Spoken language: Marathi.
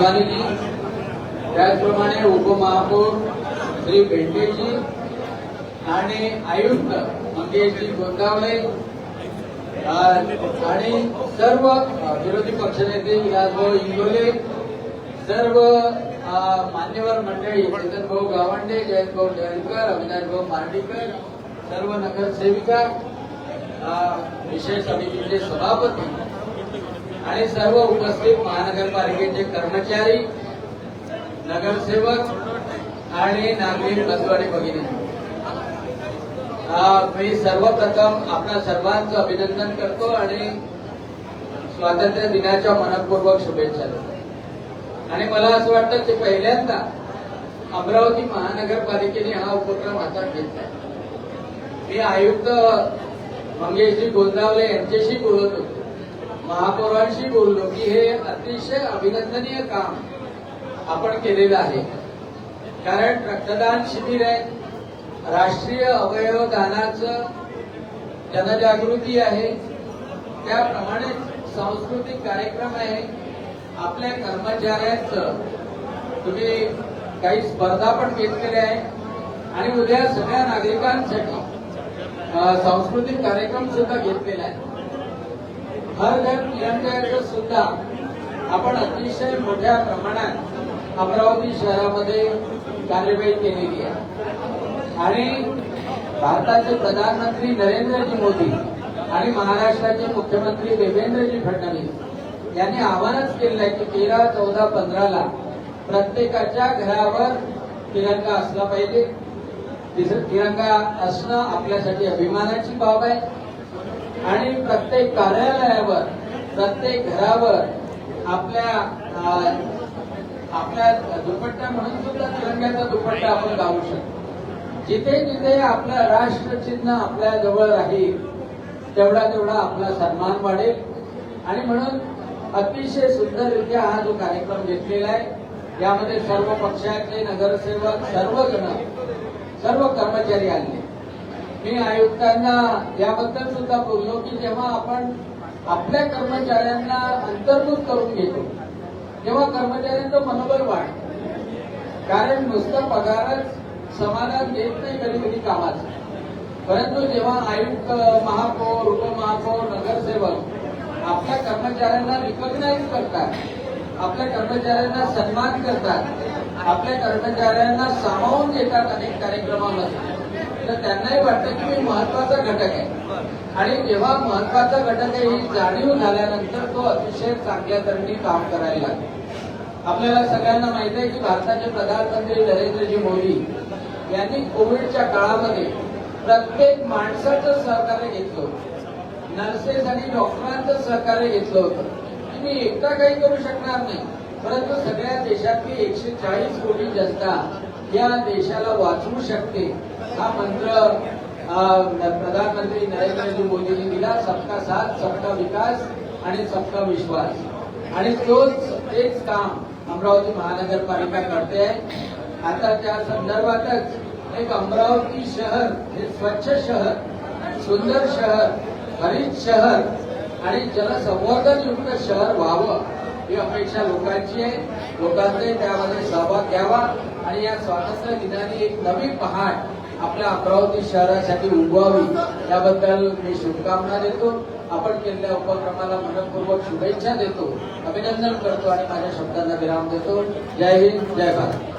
मोधवानीजी, त्याचप्रमाणे उपमहापौर श्री भेंडेजी आणि आयुक्त मंगेशजी गोंदावले आणि सर्व विरोधी पक्षनेते विलासभाऊ इंगोले, सर्व मान्यवर मंडळी चेतनभाऊ गावंडे, जयंतभाऊ जयंकर, अविनाशभाऊ मार्डीकर, सर्व नगरसेविका, विशेष समितीचे सभापती आणि सर्व उपस्थित महानगरपालिकेचे कर्मचारी, नगरसेवक आणि नागरिक बंधू आणि भगिनी, मी सर्वप्रथम आपल्या सर्वांचं अभिनंदन करतो आणि स्वातंत्र्य दिनाच्या मनपूर्वक शुभेच्छा देतो। आणि मला असं वाटतं की पहिल्यांदा अमरावती महानगरपालिकेने हा उपक्रम हातात घेतला। मी आयुक्त मंगेशजी गोंदावले यांच्याशी बोलत होतो, महापौरांशी बोललो की हे अतिशय अभिनंदनीय काम आपण केलेलं आहे, कारण रक्तदान शिबिर आहे, राष्ट्रीय अवयव दानाचं जनजागृती आहे, त्याप्रमाणे सांस्कृतिक कार्यक्रम आहे, आपल्या कर्मचाऱ्यांचं तुम्ही काही स्पर्धा पण घेतलेल्या आहे आणि उद्या सगळ्या नागरिकांसाठी सांस्कृतिक कार्यक्रम सुद्धा घेतलेला आहे। हर घर तिरंग्याचं सुद्धा आपण अतिशय मोठ्या प्रमाणात अमरावती शहरामध्ये कार्यवाही केलेली आहे आणि भारताचे प्रधानमंत्री नरेंद्रजी मोदी आणि महाराष्ट्राचे मुख्यमंत्री देवेंद्रजी फडणवीस यांनी आवाहनच केलं आहे की 13, 14, 15ला प्रत्येकाच्या घरावर तिरंगा असला पाहिजे। तिरंगा असणं आपल्यासाठी अभिमानाची बाब आहे आणि प्रत्येक कार्यालयावर, प्रत्येक घरावर आपल्या दुपट्टा म्हणून सुद्धा तिरंग्याचा दुपट्टा आपण घालू शकतो। जिथे जिथे आपलं राष्ट्रचिन्ह आपल्या जवळ राहील तेवढा आपला सन्मान वाढेल आणि म्हणून अतिशय सुंदररित्या हा जो कार्यक्रम घेतलेला आहे यामध्ये सर्व पक्षाचे नगरसेवक, सर्व कर्मचारी आले। मी आयुक्तांना याबद्दल सुद्धा बोललो की जेव्हा आपण आपल्या कर्मचाऱ्यांना अंतर्भूत करून घेतो तेव्हा कर्मचाऱ्यांचं मनोबल वाढतं, कारण नुसतं पगारच समाधान देत नाही कधी कधी कामाचं, परंतु जेव्हा आयुक्त, महापौर, उपमहापौर, नगरसेवक आपल्या कर्मचाऱ्यांना रिकॉग्नाइज करतात, आपल्या कर्मचाऱ्यांना सन्मान करतात, आपल्या कर्मचाऱ्यांना सामावून घेतात अनेक कार्यक्रमामध्ये, तर त्यांनाही वाटतं की मी महत्वाचा घटक आहे आणि जेव्हा महत्वाचा घटक आहे ही जाणीव झाल्यानंतर तो अतिशय चांगल्या तऱ्हेने काम करायला लागतो। आपल्याला सगळ्यांना माहिती आहे की भारताचे प्रधानमंत्री नरेंद्रजी मोदी यांनी कोविडच्या काळामध्ये प्रत्येक माणसाचं सहकार्य घेतलं होतं, नर्सेस आणि डॉक्टरांचं सहकार्य घेतलं होतं। मी एकटा काही करू शकणार नाही, परंतु सगळ्या देशातली 140 कोटी जनता या देशाला वाचवू शकते हा मंत्र प्रधानमंत्री नरेंद्रजी मोदींनी दिला, सबका साथ, सबका विकास आणि सबका विश्वास, आणि तेच काम अमरावती महानगरपालिका करते आहे। आता त्या संदर्भातच एक अमरावती शहर हे स्वच्छ शहर, सुंदर शहर, हरित शहर आणि जलसंवर्धन युक्त शहर व्हावं ही अपेक्षा लोकांची आहे। लोकांनी त्यामध्ये सहभाग घ्यावा आणि या स्वातंत्र्य दिनाने एक नवी पहाट आपल्या अमरावती शहरासाठी उगवावी याबद्दल मी शुभकामना देतो। आपण केलेल्या उपक्रमाला मनपूर्वक शुभेच्छा देतो, अभिनंदन करतो आणि माझ्या शब्दांना विराम देतो। जय हिंद, जय भारत।